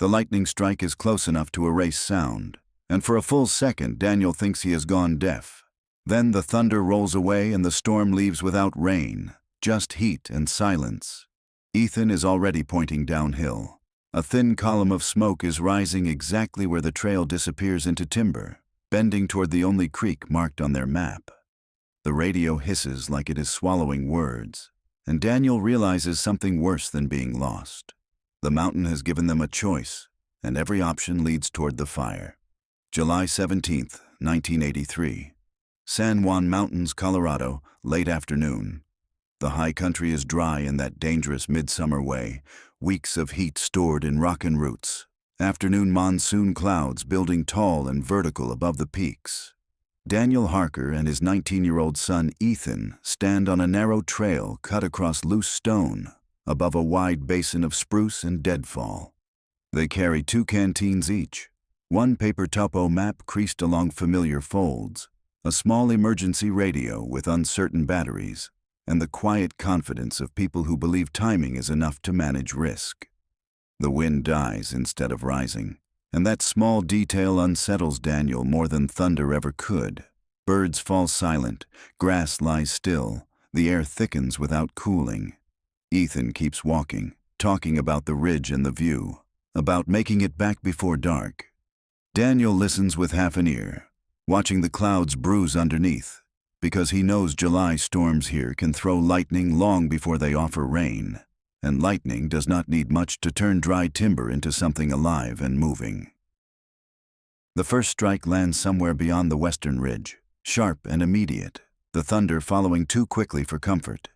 The lightning strike is close enough to erase sound, and for a full second Daniel thinks he has gone deaf. Then the thunder rolls away and the storm leaves without rain, just heat and silence. Ethan is already pointing downhill. A thin column of smoke is rising exactly where the trail disappears into timber, bending toward the only creek marked on their map. The radio hisses like it is swallowing words, and Daniel realizes something worse than being lost. The mountain has given them a choice, and every option leads toward the fire. July 17th, 1983. San Juan Mountains, Colorado, late afternoon. The high country is dry in that dangerous midsummer way, weeks of heat stored in rockin' roots. Afternoon monsoon clouds building tall and vertical above the peaks. Daniel Harker and his 19-year-old son Ethan stand on a narrow trail cut across loose stone above a wide basin of spruce and deadfall. They carry 2 canteens each, one paper topo map creased along familiar folds, a small emergency radio with uncertain batteries, and the quiet confidence of people who believe timing is enough to manage risk. The wind dies instead of rising, and that small detail unsettles Daniel more than thunder ever could. Birds fall silent, grass lies still, the air thickens without cooling. Ethan keeps walking, talking about the ridge and the view, about making it back before dark. Daniel listens with half an ear, watching the clouds bruise underneath, because he knows July storms here can throw lightning long before they offer rain, and lightning does not need much to turn dry timber into something alive and moving. The first strike lands somewhere beyond the western ridge, sharp and immediate, the thunder following too quickly for comfort.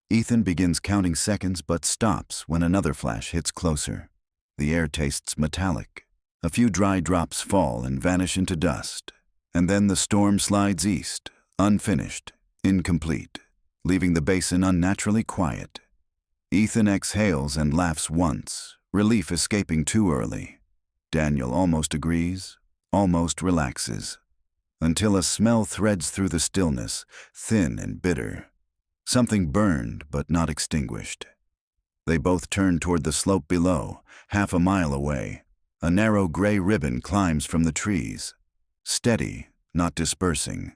Ethan begins counting seconds but stops when another flash hits closer. The air tastes metallic. A few dry drops fall and vanish into dust, and then the storm slides east, unfinished, incomplete, leaving the basin unnaturally quiet. Ethan exhales and laughs once, relief escaping too early. Daniel almost agrees, almost relaxes, until a smell threads through the stillness, thin and bitter. Something burned but not extinguished. They both turn toward the slope below, half a mile away. A narrow gray ribbon climbs from the trees, steady, not dispersing.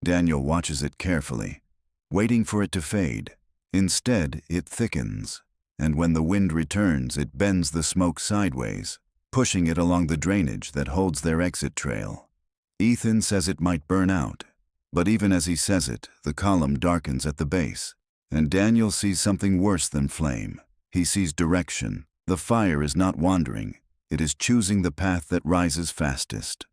Daniel watches it carefully, waiting for it to fade. Instead, it thickens, and when the wind returns, it bends the smoke sideways, pushing it along the drainage that holds their exit trail. Ethan says it might burn out, but even as he says it, the column darkens at the base, and Daniel sees something worse than flame. He sees direction. The fire is not wandering. It is choosing the path that rises fastest.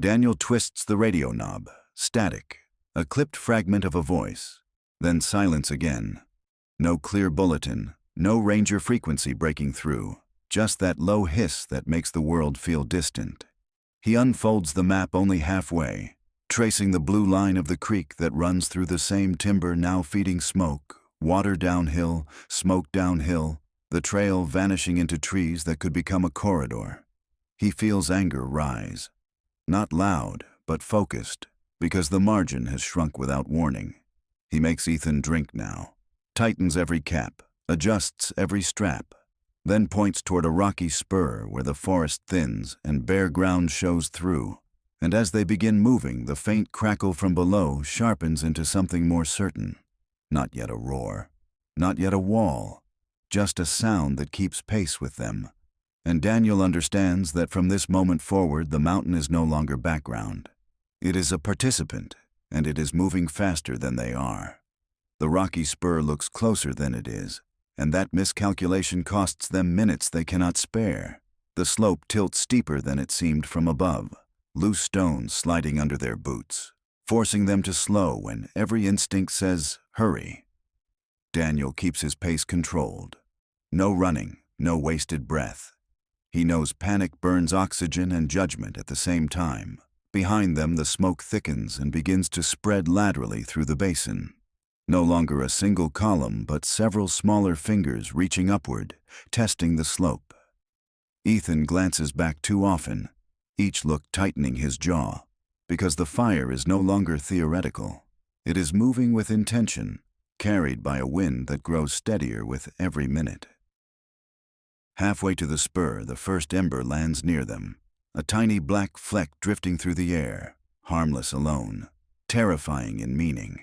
Daniel twists the radio knob. Static. A clipped fragment of a voice. Then silence again. No clear bulletin. No ranger frequency breaking through. Just that low hiss that makes the world feel distant. He unfolds the map only halfway, tracing the blue line of the creek that runs through the same timber now feeding smoke, water downhill, smoke downhill, the trail vanishing into trees that could become a corridor. He feels anger rise. Not loud, but focused, because the margin has shrunk without warning. He makes Ethan drink now, tightens every cap, adjusts every strap, then points toward a rocky spur where the forest thins and bare ground shows through. And as they begin moving, the faint crackle from below sharpens into something more certain. Not yet a roar, not yet a wall, just a sound that keeps pace with them. And Daniel understands that from this moment forward, the mountain is no longer background. It is a participant, and it is moving faster than they are. The rocky spur looks closer than it is, and that miscalculation costs them minutes they cannot spare. The slope tilts steeper than it seemed from above, loose stones sliding under their boots, forcing them to slow when every instinct says, hurry. Daniel keeps his pace controlled. No running, no wasted breath. He knows panic burns oxygen and judgment at the same time. Behind them, the smoke thickens and begins to spread laterally through the basin. No longer a single column, but several smaller fingers reaching upward, testing the slope. Ethan glances back too often, each look tightening his jaw, because the fire is no longer theoretical. It is moving with intention, carried by a wind that grows steadier with every minute. Halfway to the spur, the first ember lands near them, a tiny black fleck drifting through the air, harmless alone, terrifying in meaning.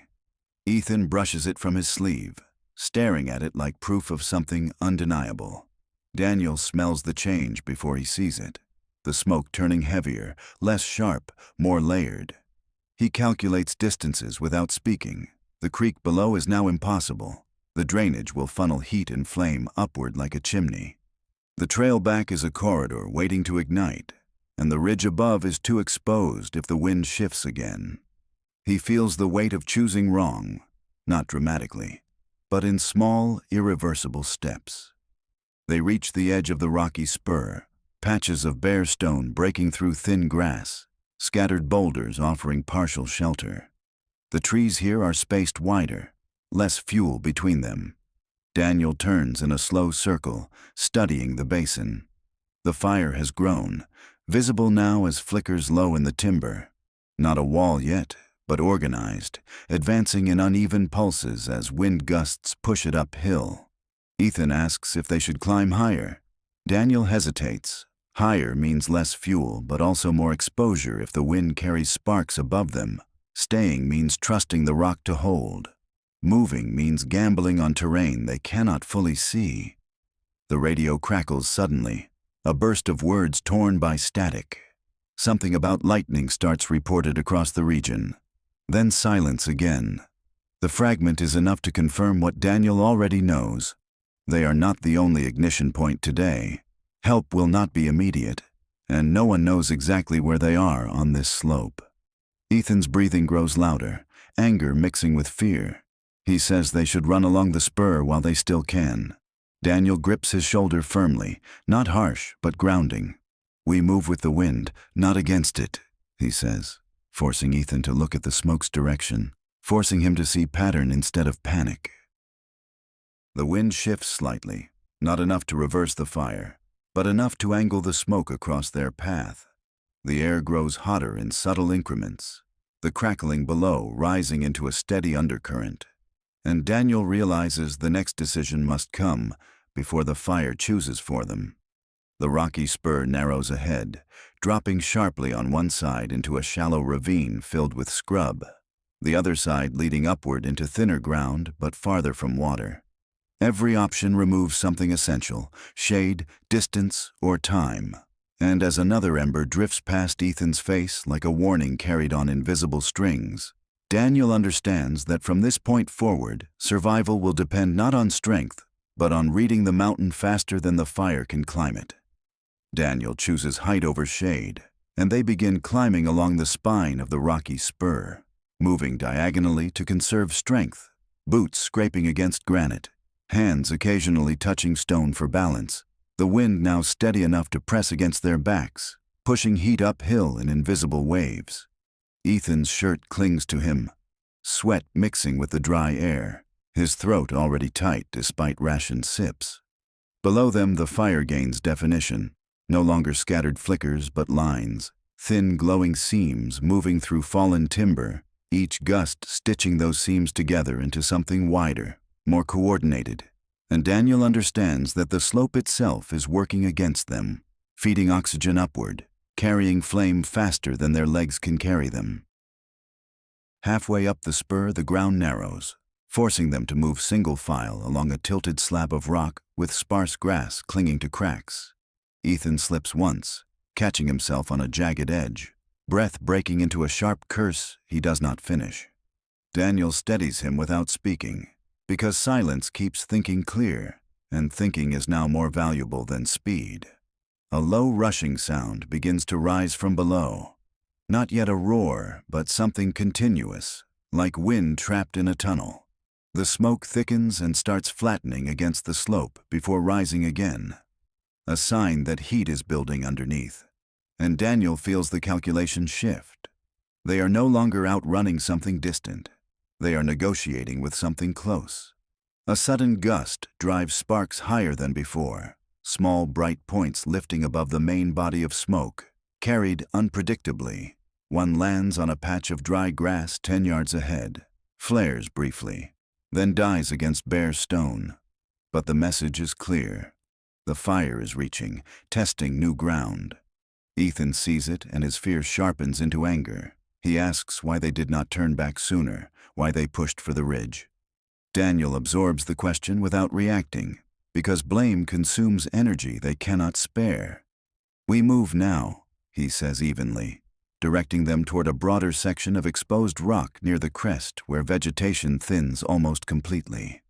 Ethan brushes it from his sleeve, staring at it like proof of something undeniable. Daniel smells the change before he sees it, the smoke turning heavier, less sharp, more layered. He calculates distances without speaking. The creek below is now impossible. The drainage will funnel heat and flame upward like a chimney. The trail back is a corridor waiting to ignite, and the ridge above is too exposed if the wind shifts again. He feels the weight of choosing wrong, not dramatically, but in small, irreversible steps. They reach the edge of the rocky spur, patches of bare stone breaking through thin grass, scattered boulders offering partial shelter. The trees here are spaced wider, less fuel between them. Daniel turns in a slow circle, studying the basin. The fire has grown, visible now as flickers low in the timber. Not a wall yet, but organized, advancing in uneven pulses as wind gusts push it uphill. Ethan asks if they should climb higher. Daniel hesitates. Higher means less fuel, but also more exposure if the wind carries sparks above them. Staying means trusting the rock to hold. Moving means gambling on terrain they cannot fully see. The radio crackles suddenly, a burst of words torn by static. Something about lightning starts reported across the region. Then silence again. The fragment is enough to confirm what Daniel already knows. They are not the only ignition point today. Help will not be immediate, and no one knows exactly where they are on this slope. Ethan's breathing grows louder, anger mixing with fear. He says they should run along the spur while they still can. Daniel grips his shoulder firmly, not harsh, but grounding. "We move with the wind, not against it," he says, forcing Ethan to look at the smoke's direction, forcing him to see pattern instead of panic. The wind shifts slightly, not enough to reverse the fire, but enough to angle the smoke across their path. The air grows hotter in subtle increments, the crackling below rising into a steady undercurrent. And Daniel realizes the next decision must come before the fire chooses for them. The rocky spur narrows ahead, dropping sharply on one side into a shallow ravine filled with scrub, the other side leading upward into thinner ground but farther from water. Every option removes something essential: shade, distance, or time. And as another ember drifts past Ethan's face like a warning carried on invisible strings, Daniel understands that from this point forward, survival will depend not on strength, but on reading the mountain faster than the fire can climb it. Daniel chooses height over shade, and they begin climbing along the spine of the rocky spur, moving diagonally to conserve strength, boots scraping against granite, hands occasionally touching stone for balance, the wind now steady enough to press against their backs, pushing heat uphill in invisible waves. Ethan's shirt clings to him, sweat mixing with the dry air, his throat already tight despite rationed sips. Below them the fire gains definition, no longer scattered flickers but lines, thin glowing seams moving through fallen timber, each gust stitching those seams together into something wider, more coordinated. And Daniel understands that the slope itself is working against them, feeding oxygen upward, carrying flame faster than their legs can carry them. Halfway up the spur, the ground narrows, forcing them to move single file along a tilted slab of rock with sparse grass clinging to cracks. Ethan slips once, catching himself on a jagged edge, breath breaking into a sharp curse he does not finish. Daniel steadies him without speaking, because silence keeps thinking clear, and thinking is now more valuable than speed. A low rushing sound begins to rise from below. Not yet a roar, but something continuous, like wind trapped in a tunnel. The smoke thickens and starts flattening against the slope before rising again. A sign that heat is building underneath. And Daniel feels the calculation shift. They are no longer outrunning something distant. They are negotiating with something close. A sudden gust drives sparks higher than before. Small bright points lifting above the main body of smoke, carried unpredictably. One lands on a patch of dry grass 10 yards ahead, flares briefly, then dies against bare stone. But the message is clear. The fire is reaching, testing new ground. Ethan sees it, and his fear sharpens into anger. He asks why they did not turn back sooner, why they pushed for the ridge. Daniel absorbs the question without reacting, because blame consumes energy they cannot spare. "We move now," he says evenly, directing them toward a broader section of exposed rock near the crest where vegetation thins almost completely.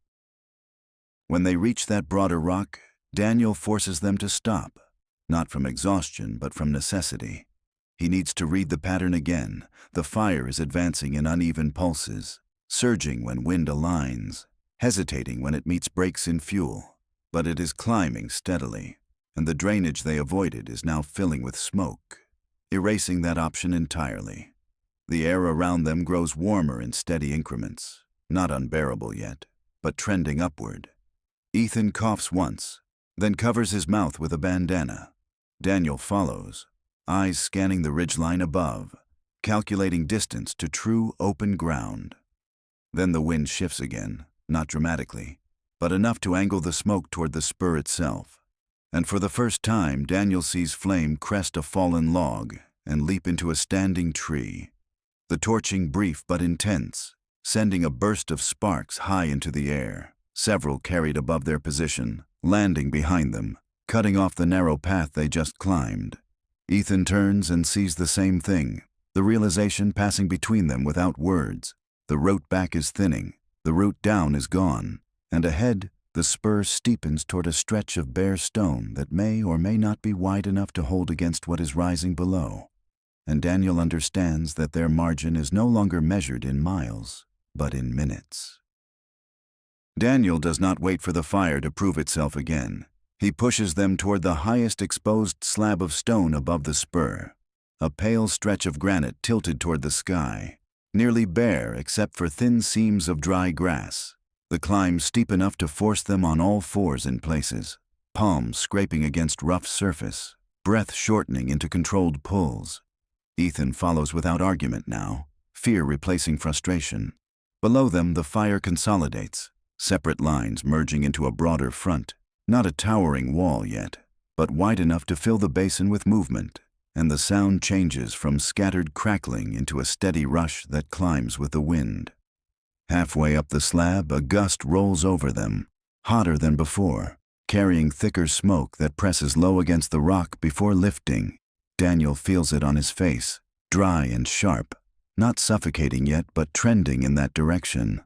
When they reach that broader rock, Daniel forces them to stop, not from exhaustion but from necessity. He needs to read the pattern again. The fire is advancing in uneven pulses, surging when wind aligns, hesitating when it meets breaks in fuel. But it is climbing steadily, and the drainage they avoided is now filling with smoke, erasing that option entirely. The air around them grows warmer in steady increments, not unbearable yet, but trending upward. Ethan coughs once, then covers his mouth with a bandana. Daniel follows, eyes scanning the ridgeline above, calculating distance to true open ground. Then the wind shifts again, not dramatically, but enough to angle the smoke toward the spur itself. And for the first time, Daniel sees flame crest a fallen log and leap into a standing tree. The torching brief but intense, sending a burst of sparks high into the air, several carried above their position, landing behind them, cutting off the narrow path they just climbed. Ethan turns and sees the same thing, the realization passing between them without words. The route back is thinning, the route down is gone, and ahead, the spur steepens toward a stretch of bare stone that may or may not be wide enough to hold against what is rising below. And Daniel understands that their margin is no longer measured in miles, but in minutes. Daniel does not wait for the fire to prove itself again. He pushes them toward the highest exposed slab of stone above the spur, a pale stretch of granite tilted toward the sky, nearly bare except for thin seams of dry grass. The climb steep enough to force them on all fours in places, palms scraping against rough surface, breath shortening into controlled pulls. Ethan follows without argument now, fear replacing frustration. Below them, the fire consolidates, separate lines merging into a broader front, not a towering wall yet, but wide enough to fill the basin with movement, and the sound changes from scattered crackling into a steady rush that climbs with the wind. Halfway up the slab, a gust rolls over them, hotter than before, carrying thicker smoke that presses low against the rock before lifting. Daniel feels it on his face, dry and sharp, not suffocating yet but trending in that direction.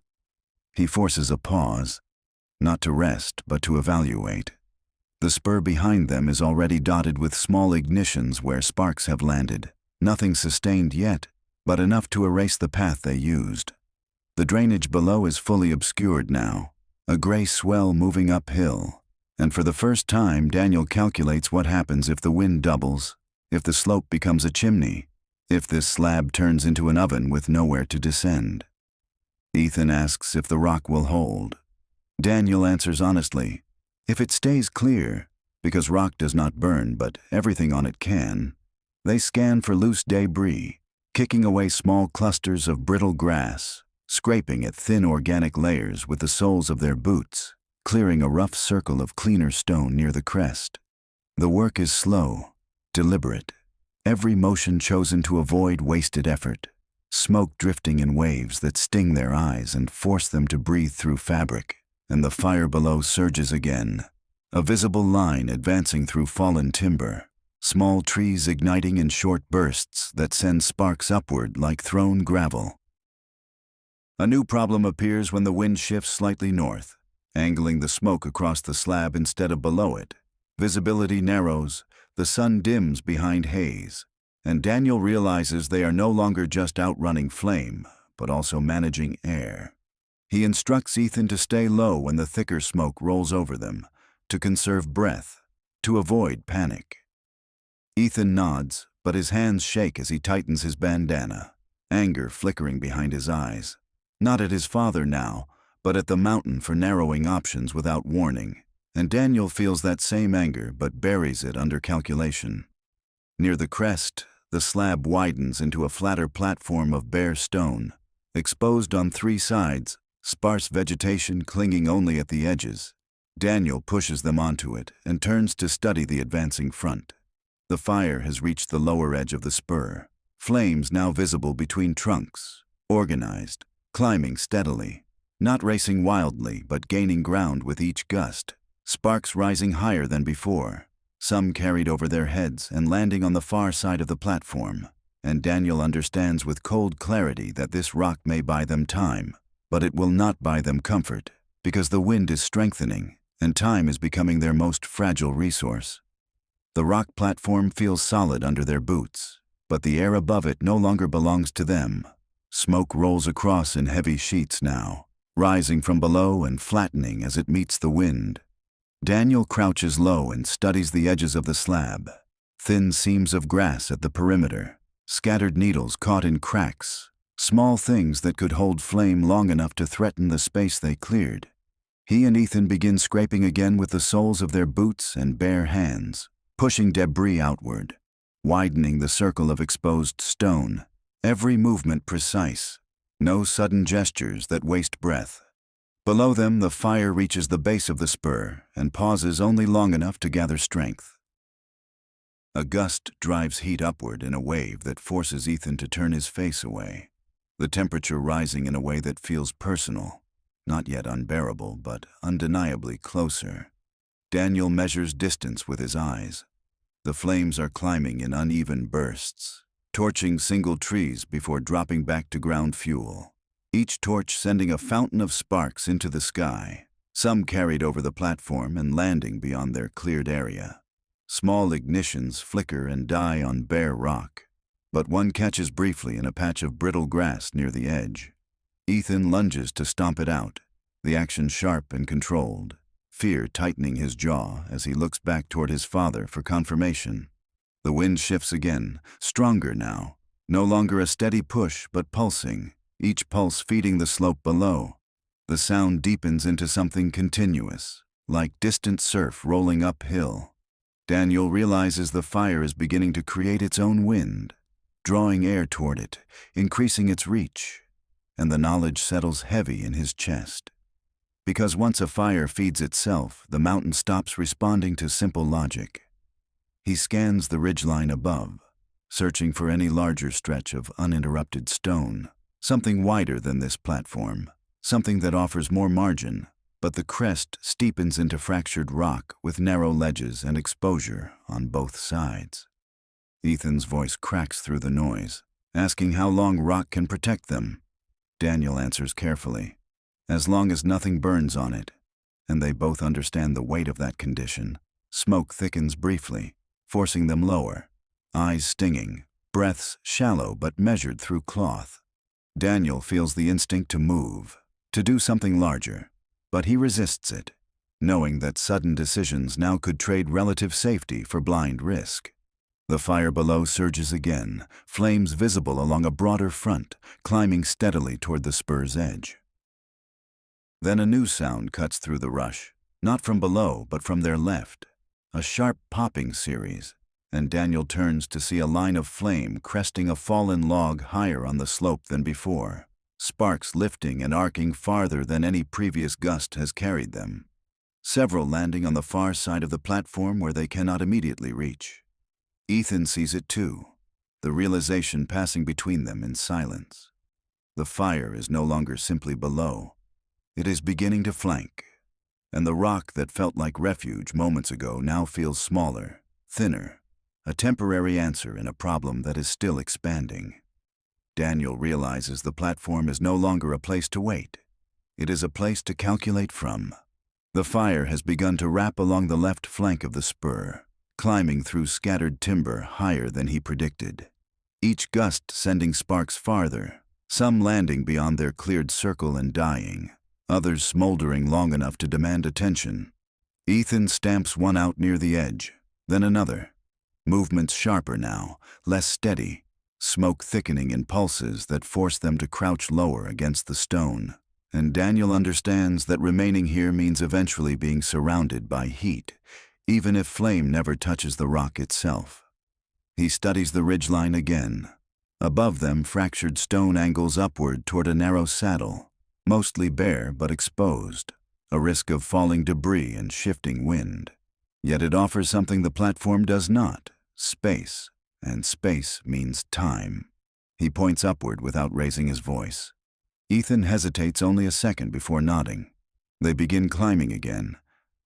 He forces a pause, not to rest but to evaluate. The spur behind them is already dotted with small ignitions where sparks have landed, nothing sustained yet, but enough to erase the path they used. The drainage below is fully obscured now, a gray swell moving uphill, and for the first time Daniel calculates what happens if the wind doubles, if the slope becomes a chimney, if this slab turns into an oven with nowhere to descend. Ethan asks if the rock will hold. Daniel answers honestly, if it stays clear, because rock does not burn but everything on it can. They scan for loose debris, kicking away small clusters of brittle grass, scraping at thin organic layers with the soles of their boots, clearing a rough circle of cleaner stone near the crest. The work is slow, deliberate, every motion chosen to avoid wasted effort, smoke drifting in waves that sting their eyes and force them to breathe through fabric, and the fire below surges again, a visible line advancing through fallen timber, small trees igniting in short bursts that send sparks upward like thrown gravel. A new problem appears when the wind shifts slightly north, angling the smoke across the slab instead of below it. Visibility narrows, the sun dims behind haze, and Daniel realizes they are no longer just outrunning flame, but also managing air. He instructs Ethan to stay low when the thicker smoke rolls over them, to conserve breath, to avoid panic. Ethan nods, but his hands shake as he tightens his bandana, anger flickering behind his eyes. Not at his father now, but at the mountain for narrowing options without warning, and Daniel feels that same anger but buries it under calculation. Near the crest, the slab widens into a flatter platform of bare stone, exposed on three sides, sparse vegetation clinging only at the edges. Daniel pushes them onto it and turns to study the advancing front. The fire has reached the lower edge of the spur, flames now visible between trunks, organized, climbing steadily, not racing wildly but gaining ground with each gust, sparks rising higher than before, some carried over their heads and landing on the far side of the platform. And Daniel understands with cold clarity that this rock may buy them time, but it will not buy them comfort, because the wind is strengthening, and time is becoming their most fragile resource. The rock platform feels solid under their boots, but the air above it no longer belongs to them. Smoke rolls across in heavy sheets now, rising from below and flattening as it meets the wind. Daniel crouches low and studies the edges of the slab. Thin seams of grass at the perimeter, scattered needles caught in cracks, small things that could hold flame long enough to threaten the space they cleared. He and Ethan begin scraping again with the soles of their boots and bare hands, pushing debris outward, widening the circle of exposed stone, every movement precise, no sudden gestures that waste breath. Below them, the fire reaches the base of the spur and pauses only long enough to gather strength. A gust drives heat upward in a wave that forces Ethan to turn his face away, the temperature rising in a way that feels personal, not yet unbearable, but undeniably closer. Daniel measures distance with his eyes. The flames are climbing in uneven bursts, torching single trees before dropping back to ground fuel, each torch sending a fountain of sparks into the sky, some carried over the platform and landing beyond their cleared area. Small ignitions flicker and die on bare rock, but one catches briefly in a patch of brittle grass near the edge. Ethan lunges to stomp it out, the action sharp and controlled, fear tightening his jaw as he looks back toward his father for confirmation. The wind shifts again, stronger now, no longer a steady push but pulsing, each pulse feeding the slope below. The sound deepens into something continuous, like distant surf rolling uphill. Daniel realizes the fire is beginning to create its own wind, drawing air toward it, increasing its reach, and the knowledge settles heavy in his chest. Because once a fire feeds itself, the mountain stops responding to simple logic. He scans the ridgeline above, searching for any larger stretch of uninterrupted stone, something wider than this platform, something that offers more margin. But the crest steepens into fractured rock with narrow ledges and exposure on both sides. Ethan's voice cracks through the noise, asking how long rock can protect them. Daniel answers carefully, as long as nothing burns on it, and they both understand the weight of that condition. Smoke thickens briefly, forcing them lower, eyes stinging, breaths shallow but measured through cloth. Daniel feels the instinct to move, to do something larger. But he resists it, knowing that sudden decisions now could trade relative safety for blind risk. The fire below surges again, flames visible along a broader front, climbing steadily toward the spur's edge. Then a new sound cuts through the rush, not from below but from their left, a sharp popping series, and Daniel turns to see a line of flame cresting a fallen log higher on the slope than before. Sparks lifting and arcing farther than any previous gust has carried them, several landing on the far side of the platform where they cannot immediately reach. Ethan sees it too, the realization passing between them in silence. The fire is no longer simply below. It is beginning to flank, and the rock that felt like refuge moments ago now feels smaller, thinner, a temporary answer in a problem that is still expanding. Daniel realizes the platform is no longer a place to wait. It is a place to calculate from. The fire has begun to wrap along the left flank of the spur, climbing through scattered timber higher than he predicted. Each gust sending sparks farther, some landing beyond their cleared circle and dying, others smoldering long enough to demand attention. Ethan stamps one out near the edge, then another. Movements sharper now, less steady, smoke thickening in pulses that force them to crouch lower against the stone. And Daniel understands that remaining here means eventually being surrounded by heat, even if flame never touches the rock itself. He studies the ridgeline again. Above them, fractured stone angles upward toward a narrow saddle, mostly bare but exposed, a risk of falling debris and shifting wind. Yet it offers something the platform does not: space, and space means time. He points upward without raising his voice. Ethan hesitates only a second before nodding. They begin climbing again,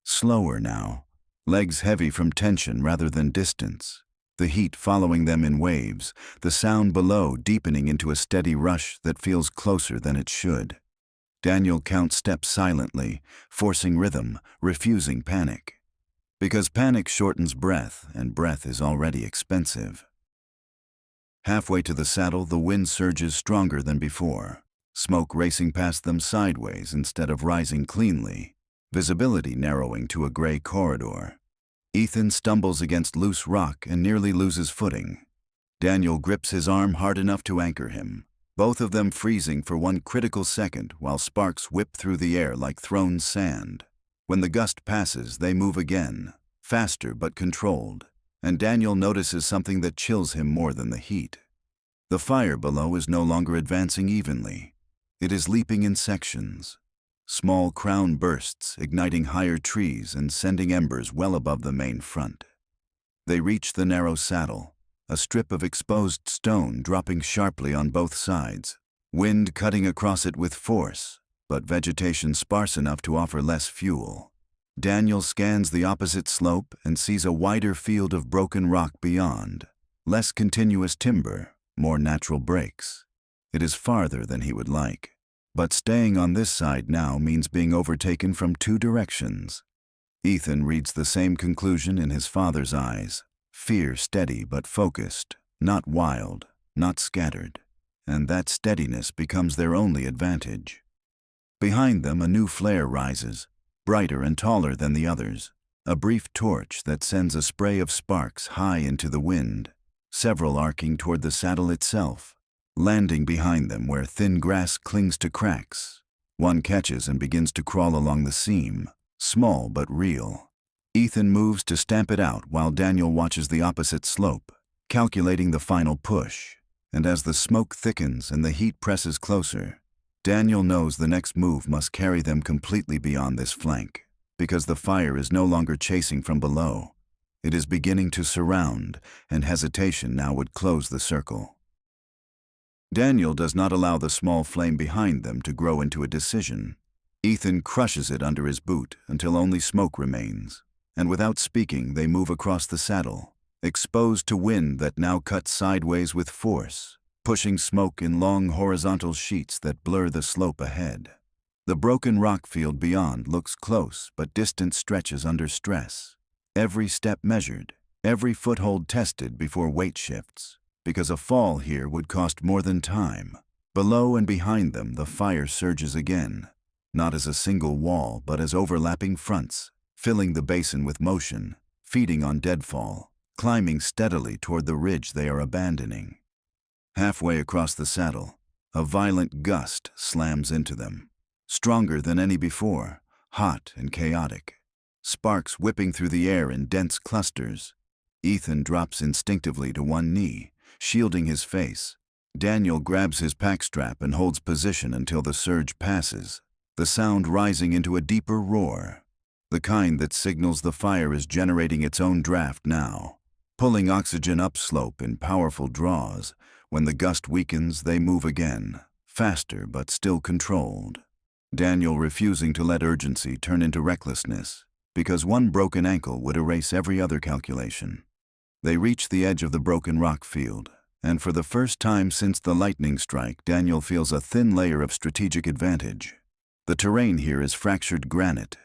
slower now, legs heavy from tension rather than distance, the heat following them in waves, the sound below deepening into a steady rush that feels closer than it should. Daniel counts steps silently, forcing rhythm, refusing panic. Because panic shortens breath, and breath is already expensive. Halfway to the saddle, the wind surges stronger than before, smoke racing past them sideways instead of rising cleanly, visibility narrowing to a gray corridor. Ethan stumbles against loose rock and nearly loses footing. Daniel grips his arm hard enough to anchor him, both of them freezing for one critical second while sparks whip through the air like thrown sand. When the gust passes, they move again, faster but controlled, and Daniel notices something that chills him more than the heat. The fire below is no longer advancing evenly. It is leaping in sections. Small crown bursts, igniting higher trees and sending embers well above the main front. They reach the narrow saddle, a strip of exposed stone dropping sharply on both sides, wind cutting across it with force, but vegetation sparse enough to offer less fuel. Daniel scans the opposite slope and sees a wider field of broken rock beyond, less continuous timber, more natural breaks. It is farther than he would like. But staying on this side now means being overtaken from two directions. Ethan reads the same conclusion in his father's eyes. Fear steady but focused, not wild, not scattered. And that steadiness becomes their only advantage. Behind them a new flare rises, brighter and taller than the others. A brief torch that sends a spray of sparks high into the wind, several arcing toward the saddle itself, landing behind them where thin grass clings to cracks. One catches and begins to crawl along the seam, small but real. Ethan moves to stamp it out while Daniel watches the opposite slope, calculating the final push. And as the smoke thickens and the heat presses closer, Daniel knows the next move must carry them completely beyond this flank, because the fire is no longer chasing from below. It is beginning to surround, and hesitation now would close the circle. Daniel does not allow the small flame behind them to grow into a decision. Ethan crushes it under his boot until only smoke remains, and without speaking they move across the saddle, exposed to wind that now cuts sideways with force, pushing smoke in long horizontal sheets that blur the slope ahead. The broken rock field beyond looks close, but distance stretches under stress. Every step measured, every foothold tested before weight shifts, because a fall here would cost more than time. Below and behind them, the fire surges again, not as a single wall, but as overlapping fronts, filling the basin with motion, feeding on deadfall, climbing steadily toward the ridge they are abandoning. Halfway across the saddle, a violent gust slams into them, stronger than any before, hot and chaotic, sparks whipping through the air in dense clusters. Ethan drops instinctively to one knee, shielding his face. Daniel grabs his pack strap and holds position until the surge passes, the sound rising into a deeper roar, the kind that signals the fire is generating its own draft now, pulling oxygen upslope in powerful draws. When the gust weakens, they move again, faster but still controlled. Daniel refusing to let urgency turn into recklessness, because one broken ankle would erase every other calculation. They reach the edge of the broken rock field, and for the first time since the lightning strike, Daniel feels a thin layer of strategic advantage. The terrain here is fractured granite,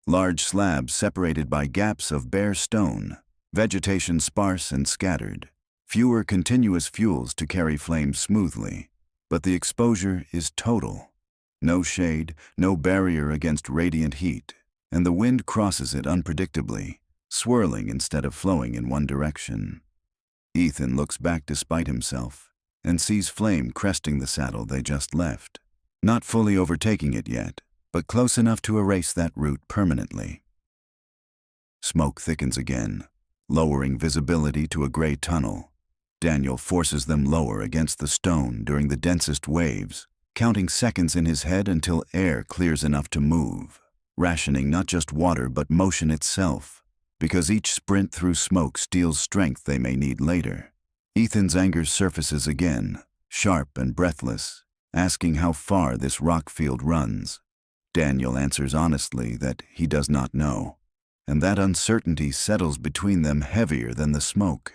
large slabs separated by gaps of bare stone, vegetation sparse and scattered, fewer continuous fuels to carry flames smoothly, but the exposure is total. No shade, no barrier against radiant heat, and the wind crosses it unpredictably, swirling instead of flowing in one direction. Ethan looks back despite himself, and sees flame cresting the saddle they just left, not fully overtaking it yet, but close enough to erase that route permanently. Smoke thickens again, lowering visibility to a gray tunnel. Daniel forces them lower against the stone during the densest waves, counting seconds in his head until air clears enough to move. rationing not just water but motion itself, because each sprint through smoke steals strength they may need later. Ethan's anger surfaces again, sharp and breathless, asking how far this rock field runs. Daniel answers honestly that he does not know, and that uncertainty settles between them heavier than the smoke.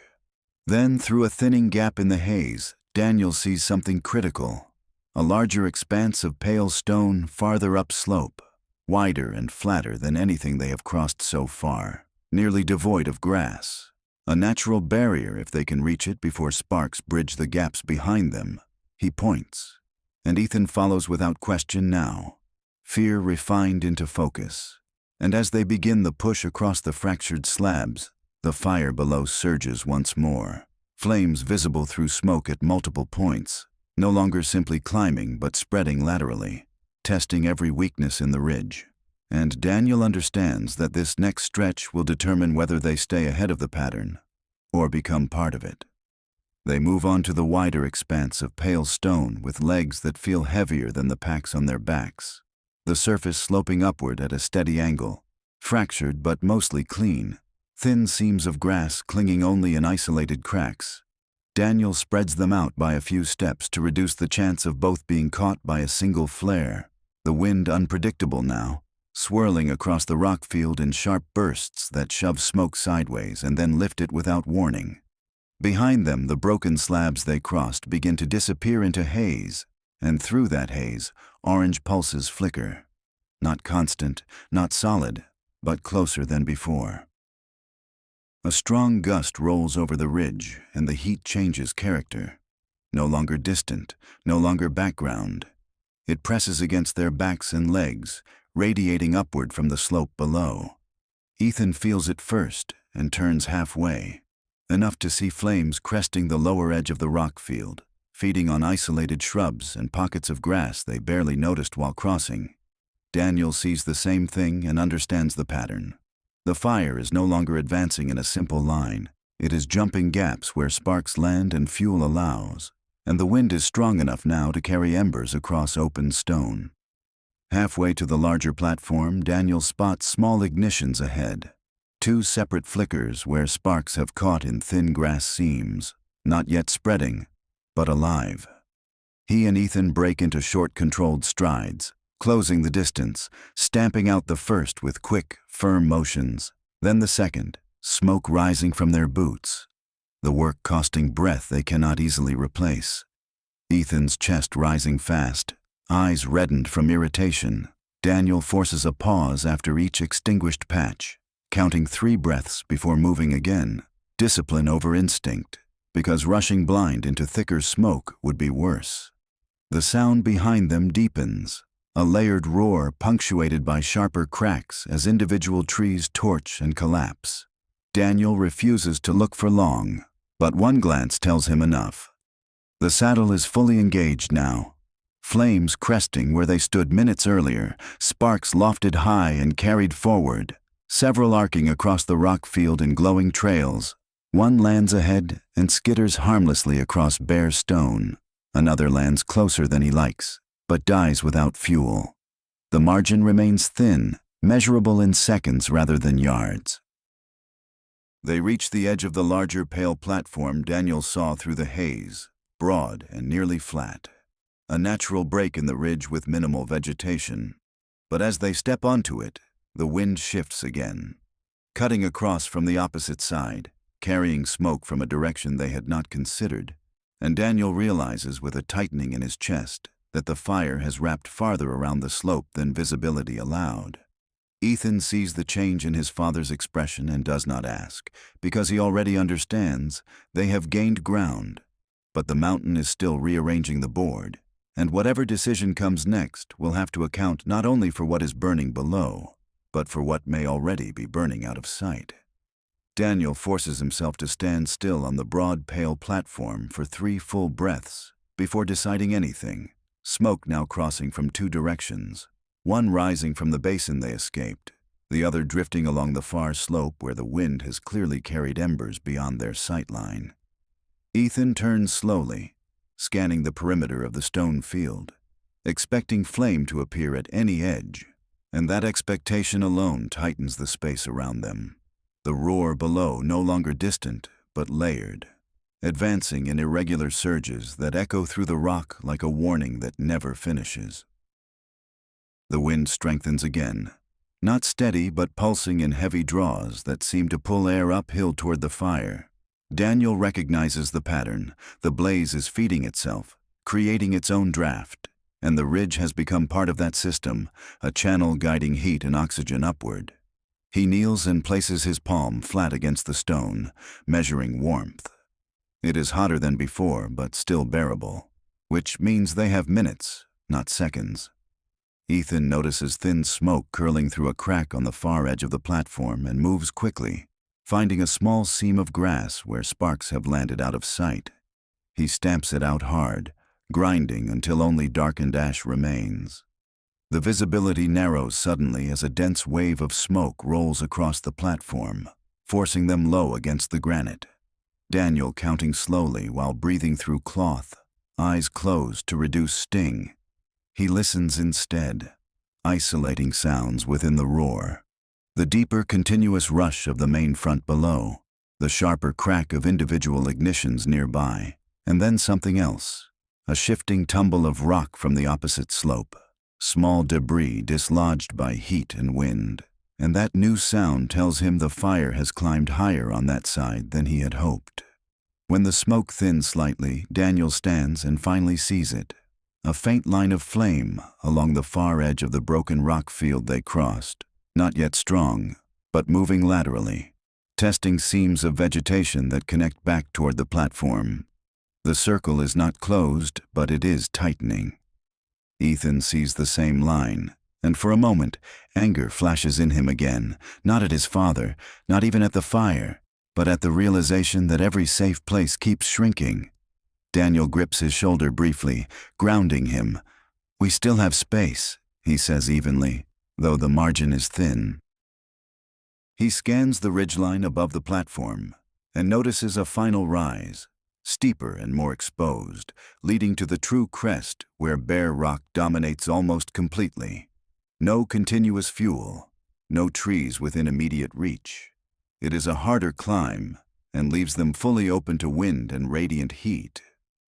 Then, through a thinning gap in the haze, Daniel sees something critical. A larger expanse of pale stone farther upslope, wider and flatter than anything they have crossed so far, nearly devoid of grass. A natural barrier if they can reach it before sparks bridge the gaps behind them. He points, and Ethan follows without question now, fear refined into focus. And as they begin the push across the fractured slabs, the fire below surges once more, flames visible through smoke at multiple points, no longer simply climbing but spreading laterally, testing every weakness in the ridge. And Daniel understands that this next stretch will determine whether they stay ahead of the pattern or become part of it. They move on to the wider expanse of pale stone with legs that feel heavier than the packs on their backs, the surface sloping upward at a steady angle, fractured but mostly clean, thin seams of grass clinging only in isolated cracks. Daniel spreads them out by a few steps to reduce the chance of both being caught by a single flare, the wind unpredictable now, swirling across the rock field in sharp bursts that shove smoke sideways and then lift it without warning. Behind them, the broken slabs they crossed begin to disappear into haze, and through that haze, orange pulses flicker. Not constant, not solid, but closer than before. A strong gust rolls over the ridge, and the heat changes character. No longer distant, no longer background. It presses against their backs and legs, radiating upward from the slope below. Ethan feels it first and turns halfway, enough to see flames cresting the lower edge of the rock field, feeding on isolated shrubs and pockets of grass they barely noticed while crossing. Daniel sees the same thing and understands the pattern. The fire is no longer advancing in a simple line. It is jumping gaps where sparks land and fuel allows, and the wind is strong enough now to carry embers across open stone. Halfway to the larger platform, Daniel spots small ignitions ahead. 2 separate flickers where sparks have caught in thin grass seams, not yet spreading, but alive. He and Ethan break into short, controlled strides, closing the distance, stamping out the first with quick, firm motions, then the second, smoke rising from their boots, the work costing breath they cannot easily replace. Ethan's chest rising fast, eyes reddened from irritation. Daniel forces a pause after each extinguished patch, counting 3 breaths before moving again, discipline over instinct, because rushing blind into thicker smoke would be worse. The sound behind them deepens, a layered roar punctuated by sharper cracks as individual trees torch and collapse. Daniel refuses to look for long, but one glance tells him enough. The saddle is fully engaged now, flames cresting where they stood minutes earlier, sparks lofted high and carried forward, several arcing across the rock field in glowing trails. One lands ahead and skitters harmlessly across bare stone. Another lands closer than he likes, but dies without fuel. The margin remains thin, measurable in seconds rather than yards. They reach the edge of the larger pale platform Daniel saw through the haze, broad and nearly flat. A natural break in the ridge with minimal vegetation. But as they step onto it, the wind shifts again, cutting across from the opposite side, carrying smoke from a direction they had not considered, and Daniel realizes with a tightening in his chest that the fire has wrapped farther around the slope than visibility allowed. Ethan sees the change in his father's expression and does not ask, because he already understands they have gained ground, but the mountain is still rearranging the board, and whatever decision comes next will have to account not only for what is burning below, but for what may already be burning out of sight. Daniel forces himself to stand still on the broad, pale platform for 3 full breaths before deciding anything, smoke now crossing from 2 directions, one rising from the basin they escaped, the other drifting along the far slope where the wind has clearly carried embers beyond their sight line. Ethan turns slowly, scanning the perimeter of the stone field, expecting flame to appear at any edge, And that expectation alone tightens the space around them. The roar below no longer distant, but layered, advancing in irregular surges that echo through the rock like a warning that never finishes. The wind strengthens again, not steady but pulsing in heavy draws that seem to pull air uphill toward the fire. Daniel recognizes the pattern. The blaze is feeding itself, creating its own draft, and the ridge has become part of that system, a channel guiding heat and oxygen upward. He kneels and places his palm flat against the stone, measuring warmth. It is hotter than before, but still bearable, which means they have minutes, not seconds. Ethan notices thin smoke curling through a crack on the far edge of the platform and moves quickly, finding a small seam of grass where sparks have landed out of sight. He stamps it out hard, grinding until only darkened ash remains. The visibility narrows suddenly as a dense wave of smoke rolls across the platform, forcing them low against the granite. Daniel counting slowly while breathing through cloth, eyes closed to reduce sting. He listens instead, isolating sounds within the roar. The deeper continuous rush of the main front below, the sharper crack of individual ignitions nearby, and then something else, a shifting tumble of rock from the opposite slope, small debris dislodged by heat and wind, and that new sound tells him the fire has climbed higher on that side than he had hoped. When the smoke thins slightly, Daniel stands and finally sees it, a faint line of flame along the far edge of the broken rock field they crossed, not yet strong, but moving laterally, testing seams of vegetation that connect back toward the platform. The circle is not closed, but it is tightening. Ethan sees the same line, and for a moment, anger flashes in him again, not at his father, not even at the fire, but at the realization that every safe place keeps shrinking. Daniel grips his shoulder briefly, grounding him. "We still have space," he says evenly, though the margin is thin. He scans the ridgeline above the platform and notices a final rise, steeper and more exposed, leading to the true crest where bare rock dominates almost completely. No continuous fuel, no trees within immediate reach. It is a harder climb and leaves them fully open to wind and radiant heat.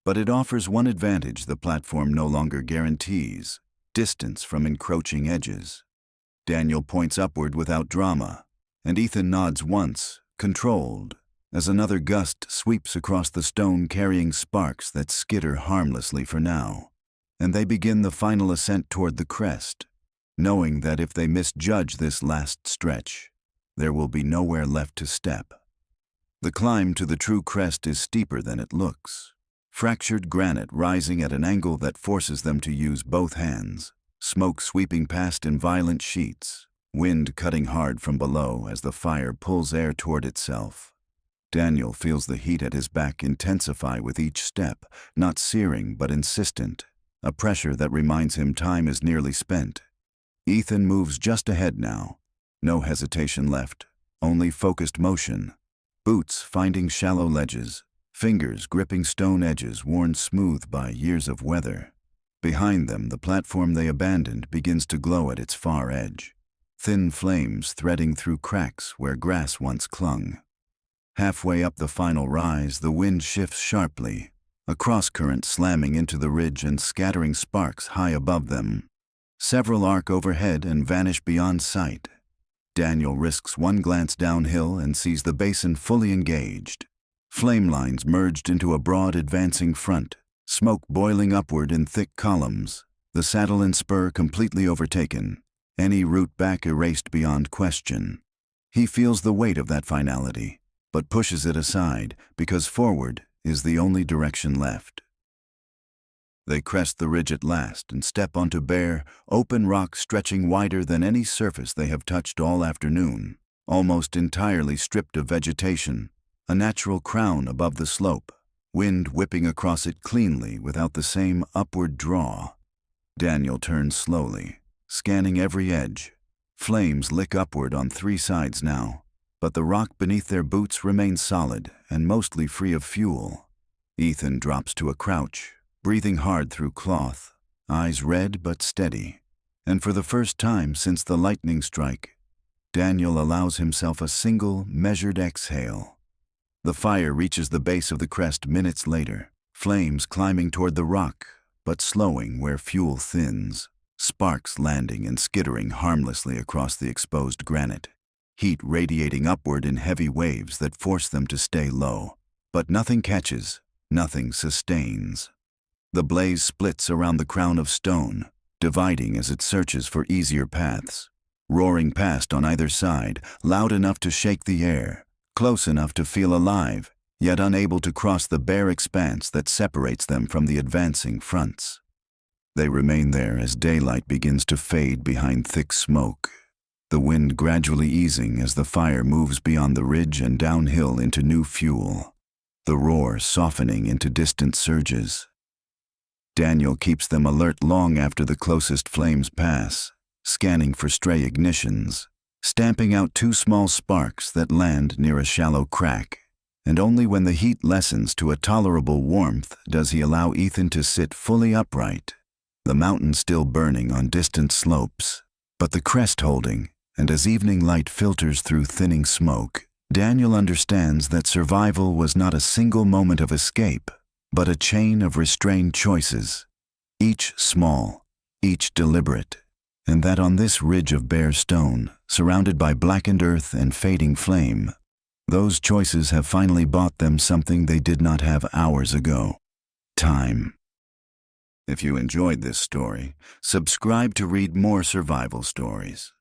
But it offers one advantage the platform no longer guarantees: distance from encroaching edges. Daniel points upward without drama, and Ethan nods once, controlled, as another gust sweeps across the stone carrying sparks that skitter harmlessly for now. And they begin the final ascent toward the crest, knowing that if they misjudge this last stretch, there will be nowhere left to step. The climb to the true crest is steeper than it looks. Fractured granite rising at an angle that forces them to use both hands, smoke sweeping past in violent sheets, wind cutting hard from below as the fire pulls air toward itself. Daniel feels the heat at his back intensify with each step, not searing but insistent, a pressure that reminds him time is nearly spent. Ethan moves just ahead now, no hesitation left, only focused motion. Boots finding shallow ledges, fingers gripping stone edges worn smooth by years of weather. Behind them, the platform they abandoned begins to glow at its far edge, thin flames threading through cracks where grass once clung. Halfway up the final rise, the wind shifts sharply, a cross-current slamming into the ridge and scattering sparks high above them. Several arc overhead and vanish beyond sight. Daniel risks one glance downhill and sees the basin fully engaged. Flame lines merged into a broad advancing front, smoke boiling upward in thick columns, the saddle and spur completely overtaken, any route back erased beyond question. He feels the weight of that finality, but pushes it aside because forward is the only direction left. They crest the ridge at last and step onto bare, open rock stretching wider than any surface they have touched all afternoon, almost entirely stripped of vegetation, a natural crown above the slope, wind whipping across it cleanly without the same upward draw. Daniel turns slowly, scanning every edge. Flames lick upward on three sides now, but the rock beneath their boots remains solid and mostly free of fuel. Ethan drops to a crouch, breathing hard through cloth, eyes red but steady. And for the first time since the lightning strike, Daniel allows himself a single, measured exhale. The fire reaches the base of the crest minutes later, flames climbing toward the rock, but slowing where fuel thins, sparks landing and skittering harmlessly across the exposed granite, heat radiating upward in heavy waves that force them to stay low. But nothing catches, nothing sustains. The blaze splits around the crown of stone, dividing as it searches for easier paths, roaring past on either side, loud enough to shake the air, close enough to feel alive, yet unable to cross the bare expanse that separates them from the advancing fronts. They remain there as daylight begins to fade behind thick smoke, the wind gradually easing as the fire moves beyond the ridge and downhill into new fuel, the roar softening into distant surges. Daniel keeps them alert long after the closest flames pass, scanning for stray ignitions, stamping out 2 small sparks that land near a shallow crack, and only when the heat lessens to a tolerable warmth does he allow Ethan to sit fully upright, the mountain still burning on distant slopes, but the crest holding, and as evening light filters through thinning smoke, Daniel understands that survival was not a single moment of escape, but a chain of restrained choices, each small, each deliberate, and that on this ridge of bare stone, surrounded by blackened earth and fading flame, those choices have finally bought them something they did not have hours ago: time. If you enjoyed this story, subscribe to read more survival stories.